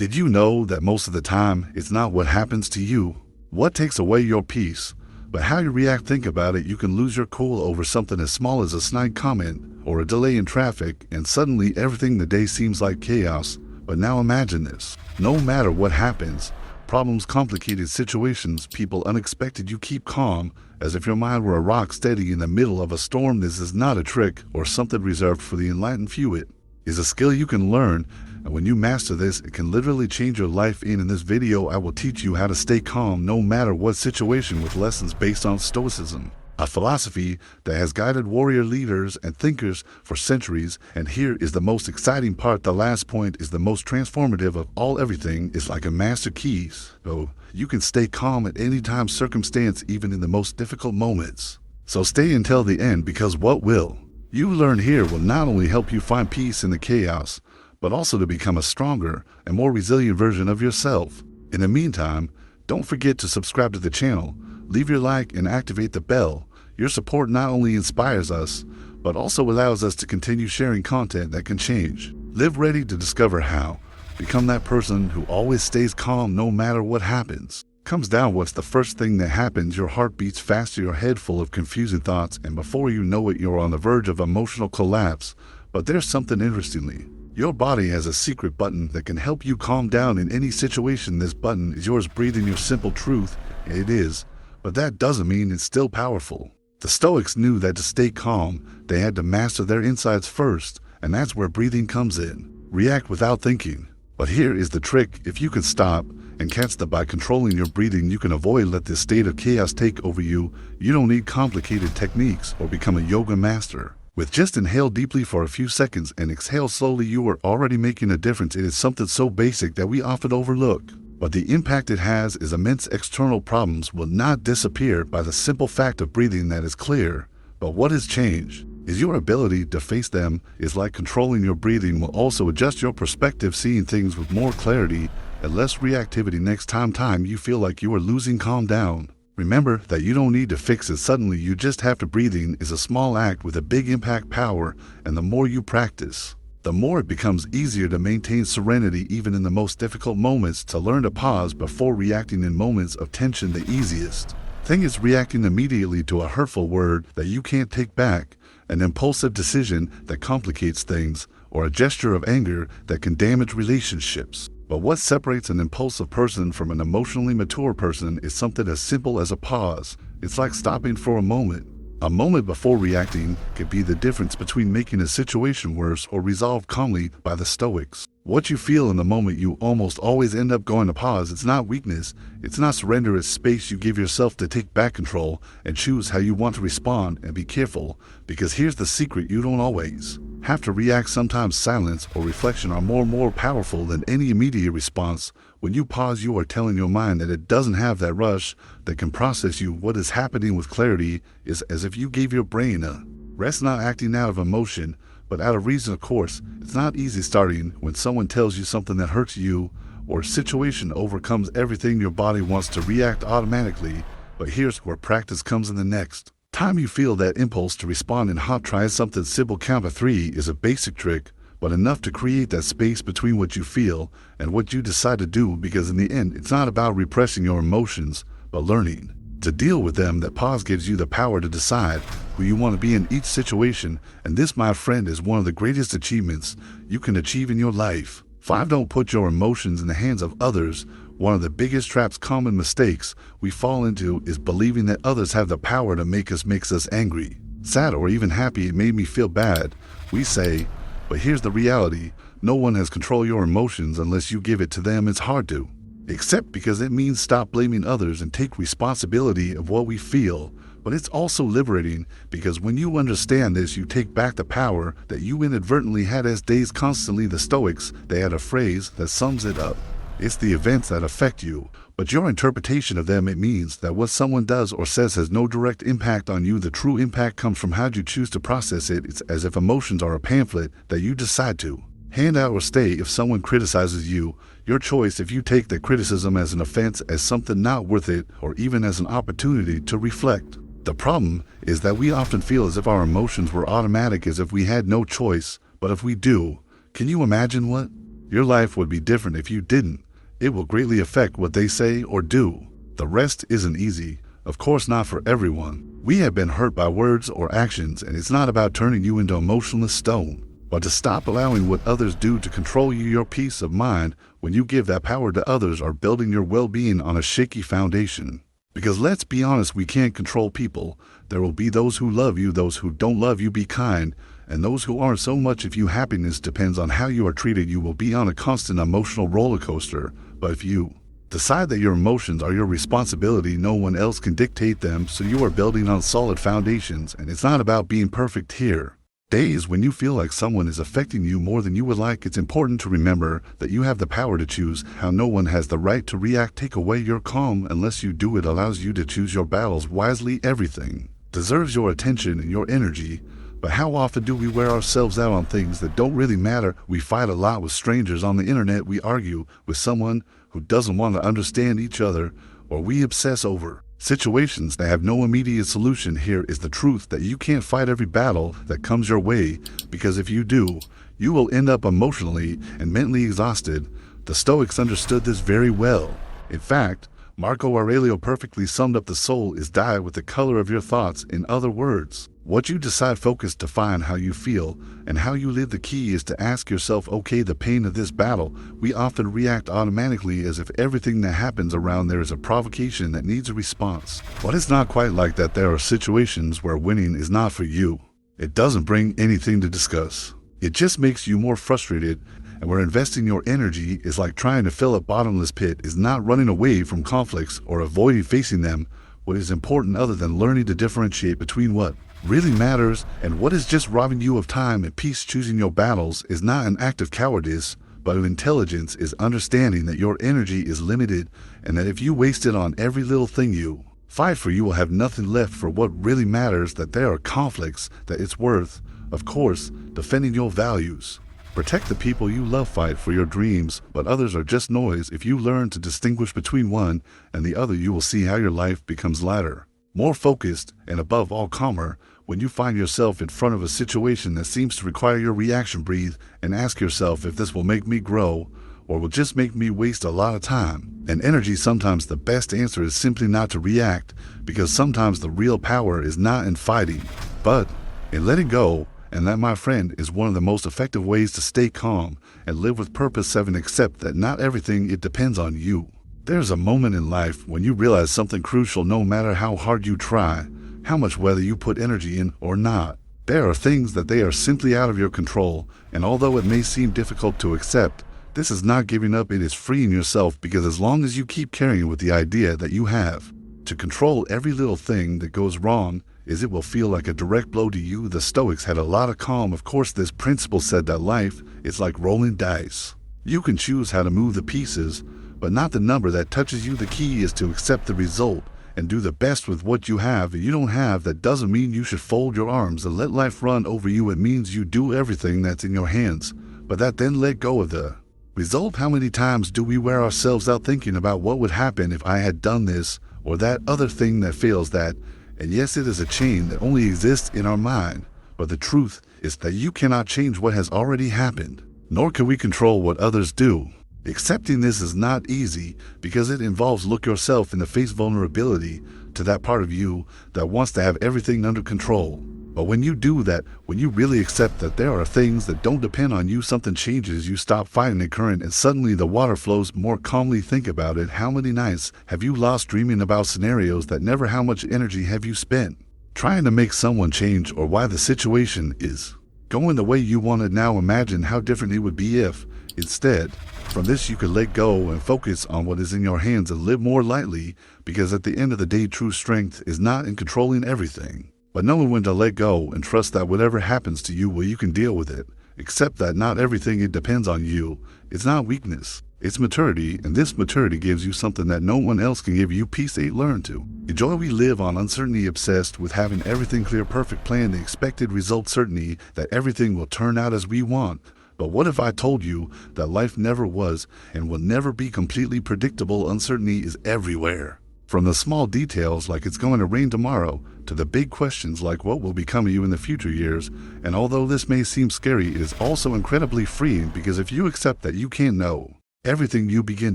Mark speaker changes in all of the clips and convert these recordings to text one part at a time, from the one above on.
Speaker 1: Did you know that most of the time, it's not what happens to you, what takes away your peace, but how you react? Think about it. You can lose your cool over something as small as a snide comment or a delay in traffic, and suddenly everything the day seems like chaos. But now imagine this. No matter what happens, problems, complicated situations, people, unexpected, you keep calm, as if your mind were a rock steady in the middle of a storm. This is not a trick or something reserved for the enlightened few. It is a skill you can learn, and when you master this, it can literally change your life. In this video, I will teach you how to stay calm no matter what situation with lessons based on Stoicism, a philosophy that has guided warrior leaders and thinkers for centuries. And here is the most exciting part. The last point is the most transformative of all. Everything is like a master keys, so you can stay calm at any time, circumstance, even in the most difficult moments. So stay until the end, because what will you learn here will not only help you find peace in the chaos, but also to become a stronger and more resilient version of yourself. In the meantime, don't forget to subscribe to the channel, leave your like, and activate the bell. Your support not only inspires us, but also allows us to continue sharing content that can change. Live ready to discover how. Become that person who always stays calm no matter what happens. Comes down, what's the first thing that happens? Your heart beats faster, your head full of confusing thoughts, and before you know it, you're on the verge of emotional collapse. But there's something interestingly. Your body has a secret button that can help you calm down in any situation. This button is yours. Breathing. Your simple truth. It is, but that doesn't mean it's still powerful. The Stoics knew that to stay calm, they had to master their insides first, and that's where breathing comes in. React without thinking. But here is the trick. If you can stop and catch that by controlling your breathing, you can avoid let this state of chaos take over you. You don't need complicated techniques or become a yoga master. With just inhale deeply for a few seconds and exhale slowly, you are already making a difference. It is something so basic that we often overlook, but the impact it has is immense. External problems will not disappear by the simple fact of breathing. That is clear. But what has changed is your ability to face them. Is like controlling your breathing will also adjust your perspective, seeing things with more clarity and less reactivity. Next time you feel like you are losing, calm down. Remember that you don't need to fix it suddenly. You just have to. Breathing is a small act with a big impact power, and the more you practice, the more it becomes easier to maintain serenity even in the most difficult moments. To learn to pause before reacting in moments of tension. The easiest thing is reacting immediately to a hurtful word that you can't take back, an impulsive decision that complicates things, or a gesture of anger that can damage relationships. But what separates an impulsive person from an emotionally mature person is something as simple as a pause. It's like stopping for a moment. A moment before reacting could be the difference between making a situation worse or resolved calmly. By the Stoics, what you feel in the moment, you almost always end up going to pause. It's not weakness, it's not surrender, it's space you give yourself to take back control and choose how you want to respond. And be careful, because here's the secret: you don't always have to react. Sometimes silence or reflection are more powerful than any immediate response. When you pause, you are telling your mind that it doesn't have that rush that can process you. What is happening with clarity is as if you gave your brain a rest, not acting out of emotion, but out of reason. Of course, it's not easy starting when someone tells you something that hurts you or a situation overcomes everything. Your body wants to react automatically, but here's where practice comes in. The next time you feel that impulse to respond in hot, try something simple. Count to 3 is a basic trick, but enough to create that space between what you feel and what you decide to do, because in the end, it's not about repressing your emotions, but learning to deal with them. That pause gives you the power to decide who you want to be in each situation, and this, my friend, is one of the greatest achievements you can achieve in your life. 5. Don't put your emotions in the hands of others. One of the biggest traps, common mistakes we fall into, is believing that others have the power to makes us angry, sad, or even happy. It made me feel bad, we say. But here's the reality: no one has control of your emotions unless you give it to them. It's hard to accept because it means stop blaming others and take responsibility of what we feel. But it's also liberating, because when you understand this, you take back the power that you inadvertently had as days constantly. The Stoics, they had a phrase that sums it up: it's the events that affect you, but your interpretation of them. It means that what someone does or says has no direct impact on you. The true impact comes from how you choose to process it. It's as if emotions are a pamphlet that you decide to hand out or stay. If someone criticizes you, your choice. If you take the criticism as an offense, as something not worth it, or even as an opportunity to reflect. The problem is that we often feel as if our emotions were automatic, as if we had no choice. But if we do, can you imagine what Your life would be different if you didn't. It will greatly affect what they say or do. The rest isn't easy. Of course not for everyone. We have been hurt by words or actions, and it's not about turning you into emotionless stone, but to stop allowing what others do to control you. Your peace of mind, when you give that power to others, are building your well-being on a shaky foundation. Because let's be honest, we can't control people. There will be those who love you, those who don't love you. Be kind, and those who aren't so much. If your happiness depends on how you are treated, you will be on a constant emotional roller coaster. But if you decide that your emotions are your responsibility, no one else can dictate them, so you are building on solid foundations. And it's not about being perfect here. Days when you feel like someone is affecting you more than you would like, it's important to remember that you have the power to choose how. No one has the right to react. Take away your calm unless you do. It allows you to choose your battles wisely. Everything deserves your attention and your energy. But how often do we wear ourselves out on things that don't really matter? We fight a lot with strangers on the internet. We argue with someone who doesn't want to understand each other, or we obsess over situations that have no immediate solution. Here is the truth that you can't fight every battle that comes your way, because if you do, you will end up emotionally and mentally exhausted. The Stoics understood this very well. In fact, Marco Aurelio perfectly summed up: the soul is dyed with the color of your thoughts. In other words, what you decide focus define how you feel and how you live. The key is to ask yourself, okay, the pain of this battle. We often react automatically as if everything that happens around there is a provocation that needs a response. But it's not quite like that. There are situations where winning is not for you. It doesn't bring anything to discuss. It just makes you more frustrated, and where investing your energy is like trying to fill a bottomless pit. Is not running away from conflicts or avoiding facing them. What is important, other than learning to differentiate between what really matters and what is just robbing you of time and peace. Choosing your battles is not an act of cowardice, but of intelligence. Is understanding that your energy is limited, and that if you waste it on every little thing you fight for, you will have nothing left for what really matters. That there are conflicts that it's worth, of course, defending your values. Protect the people you love. Fight for your dreams, but others are just noise. If you learn to distinguish between one and the other, you will see how your life becomes lighter, more focused, and above all calmer. When you find yourself in front of a situation that seems to require your reaction, breathe and ask yourself if this will make me grow or will just make me waste a lot of time and energy. Sometimes the best answer is simply not to react, because sometimes the real power is not in fighting, but in letting go. And that, my friend, is one of the most effective ways to stay calm and live with purpose. 7. Accept that not everything it depends on you. There's a moment in life when you realize something crucial. No matter how hard you try, how much whether you put energy in or not, there are things that they are simply out of your control. And although it may seem difficult to accept, this is not giving up. It is freeing yourself, because as long as you keep carrying with the idea that you have to control every little thing that goes wrong, it will feel like a direct blow to you. The Stoics had a lot of calm. Of course, this principle said that life is like rolling dice. You can choose how to move the pieces, but not the number that touches you. The key is to accept the result and do the best with what you have. You don't have, that doesn't mean you should fold your arms and let life run over you. It means you do everything that's in your hands, but that then let go of the result. How many times do we wear ourselves out thinking about what would happen if I had done this or that other thing that fails? That, and yes, it is a chain that only exists in our mind, but the truth is that you cannot change what has already happened, nor can we control what others do. Accepting this is not easy, because it involves look yourself in the face, vulnerability to that part of you that wants to have everything under control. But when you do that, when you really accept that there are things that don't depend on you, something changes. You stop fighting the current, and suddenly the water flows more calmly. Think about it. How many nights have you lost dreaming about scenarios that never? How much energy have you spent trying to make someone change, or why the situation is going the way you want it? Now imagine how different it would be if, instead, from this you could let go and focus on what is in your hands and live more lightly, because at the end of the day, true strength is not in controlling everything, but knowing when to let go and trust that whatever happens to you, well, you can deal with it. Accept that not everything it depends on you. It's not weakness, it's maturity, and this maturity gives you something that no one else can give you: peace. 8. Learn to enjoy. We live on uncertainty, obsessed with having everything clear, perfect plan, the expected result, certainty that everything will turn out as we want. But what if I told you that life never was and will never be completely predictable? Uncertainty is everywhere, from the small details like it's going to rain tomorrow to the big questions like what will become of you in the future years. And although this may seem scary, it is also incredibly freeing, because if you accept that you can't know everything, you begin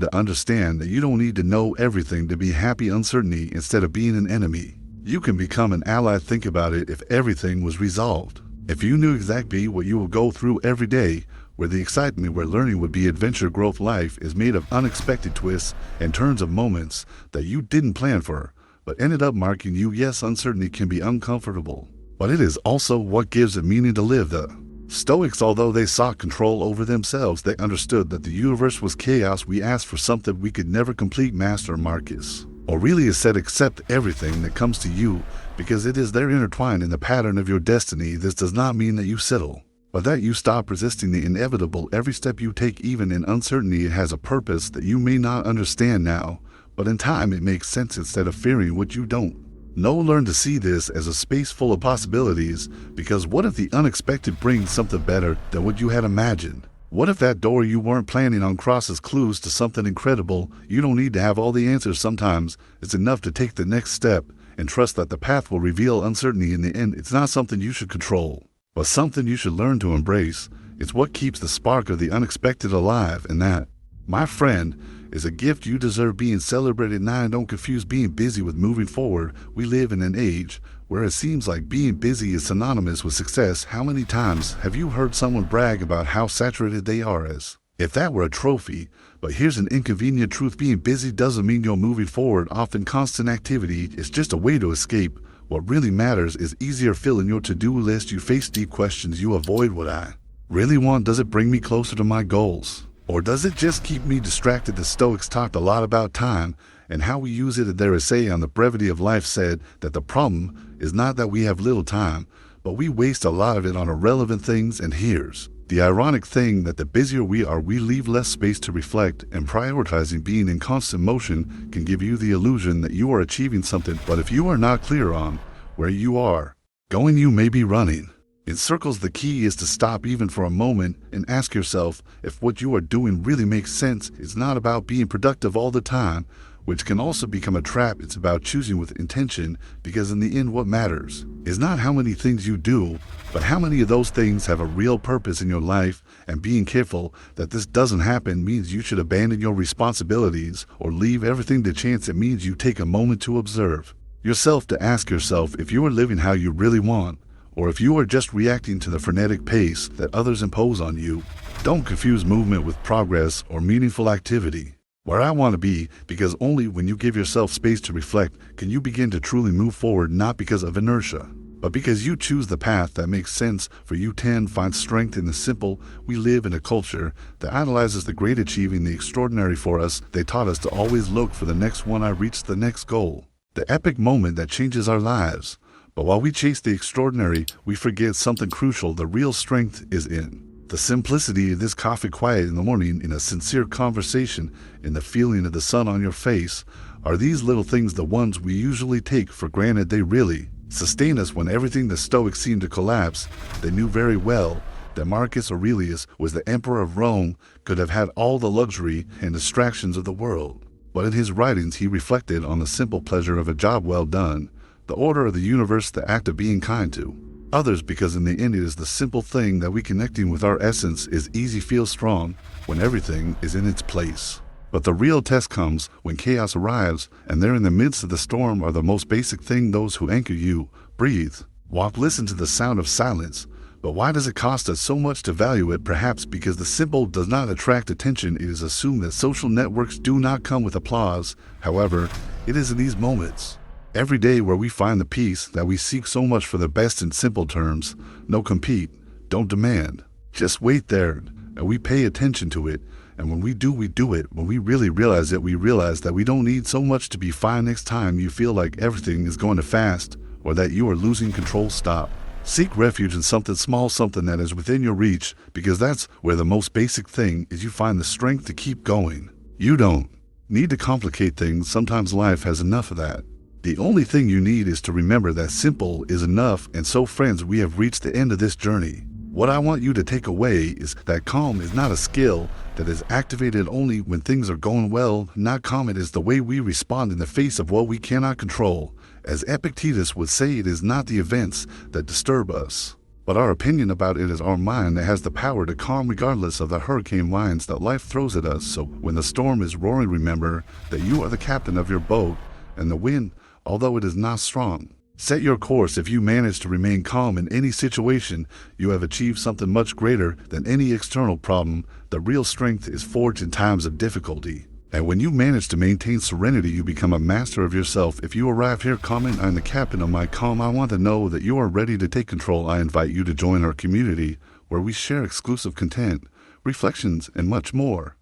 Speaker 1: to understand that you don't need to know everything to be happy. Uncertainty, instead of being an enemy, you can become an ally. Think about it: if everything was resolved, if you knew exactly what you will go through every day, where the excitement, where learning would be adventure, growth, life is made of unexpected twists and turns of moments that you didn't plan for, but ended up marking you. Yes, uncertainty can be uncomfortable, but it is also what gives it meaning to live. The Stoics, although they sought control over themselves, they understood that the universe was chaos. We asked for something we could never complete. Master Marcus Aurelius said, accept everything that comes to you, because it is there intertwined in the pattern of your destiny. This does not mean that you settle, but that you stop resisting the inevitable. Every step you take, even in uncertainty, it has a purpose that you may not understand now, but in time it makes sense. Instead of fearing what you don't know, learn to see this as a space full of possibilities, because what if the unexpected brings something better than what you had imagined? What if that door you weren't planning on crosses clues to something incredible? You don't need to have all the answers. Sometimes it's enough to take the next step and trust that the path will reveal uncertainty. In the end, it's not something you should control, but something you should learn to embrace. It's what keeps the spark of the unexpected alive, and that, my friend, is a gift you deserve. Being celebrated now. Don't confuse being busy with moving forward. We live in an age where it seems like being busy is synonymous with success. How many times have you heard someone brag about how saturated they are, as if that were a trophy? But here's an inconvenient truth: being busy doesn't mean you're moving forward. Often constant activity is just a way to escape. What really matters is easier filling your to-do list. You face deep questions. You avoid what I really want. Does it bring me closer to my goals, or does it just keep me distracted? The Stoics talked a lot about time and how we use it. Their essay on the brevity of life said that the problem is not that we have little time, but we waste a lot of it on irrelevant things. And here's the ironic thing, that the busier we are, we leave less space to reflect, and prioritizing being in constant motion can give you the illusion that you are achieving something. But if you are not clear on where you are going, you may be running in circles. The key is to stop, even for a moment, and ask yourself if what you are doing really makes sense. It's not about being productive all the time, which can also become a trap. It's about choosing with intention, because in the end what matters is not how many things you do, but how many of those things have a real purpose in your life. And being careful that this doesn't happen means you should abandon your responsibilities or leave everything to chance. It means you take a moment to observe yourself, to ask yourself if you are living how you really want, or if you are just reacting to the frenetic pace that others impose on you. Don't confuse movement with progress or meaningful activity. Where I want to be, because only when you give yourself space to reflect can you begin to truly move forward, not because of inertia, but because you choose the path that makes sense for you. 10. Find strength in the simple. We live in a culture that idolizes the great, achieving the extraordinary. For us, they taught us to always look for the next one. I reached the next goal, the epic moment that changes our lives. But while we chase the extraordinary, we forget something crucial. The real strength is in the simplicity of this coffee quiet in the morning, in a sincere conversation, in the feeling of the sun on your face. Are these little things the ones we usually take for granted? They really sustain us when everything. The Stoics seemed to collapse. They knew very well that Marcus Aurelius was the emperor of Rome, could have had all the luxury and distractions of the world, but in his writings he reflected on the simple pleasure of a job well done, the order of the universe, the act of being kind to others, because in the end it is the simple thing that we connecting with our essence is easy. Feel strong when everything is in its place. But the real test comes when chaos arrives, and there in the midst of the storm are the most basic thing: those who anchor you. Breathe, walk, listen to the sound of silence. But why does it cost us so much to value it? Perhaps because the simple does not attract attention. It is assumed that social networks do not come with applause. However, it is in these moments every day where we find the peace that we seek so much. For the best in simple terms: no compete, don't demand, just wait there, and we pay attention to it. And when we do it. When we really realize it, we realize that we don't need so much to be fine. Next time you feel like everything is going too fast, or that you are losing control, stop. Seek refuge in something small, something that is within your reach, because that's where the most basic thing is. You find the strength to keep going. You don't need to complicate things. Sometimes life has enough of that. The only thing you need is to remember that simple is enough. And so, friends, we have reached the end of this journey. What I want you to take away is that calm is not a skill that is activated only when things are going well. Not calm, it is the way we respond in the face of what we cannot control. As Epictetus would say, it is not the events that disturb us, but our opinion about it is our mind that has the power to calm regardless of the hurricane winds that life throws at us. So when the storm is roaring, remember that you are the captain of your boat, and the wind, although it is not strong, set your course. If you manage to remain calm in any situation, you have achieved something much greater than any external problem. The real strength is forged in times of difficulty. And when you manage to maintain serenity, you become a master of yourself. If you arrive here, comment, "I'm the captain of my calm." I want to know that you are ready to take control. I invite you to join our community where we share exclusive content, reflections, and much more.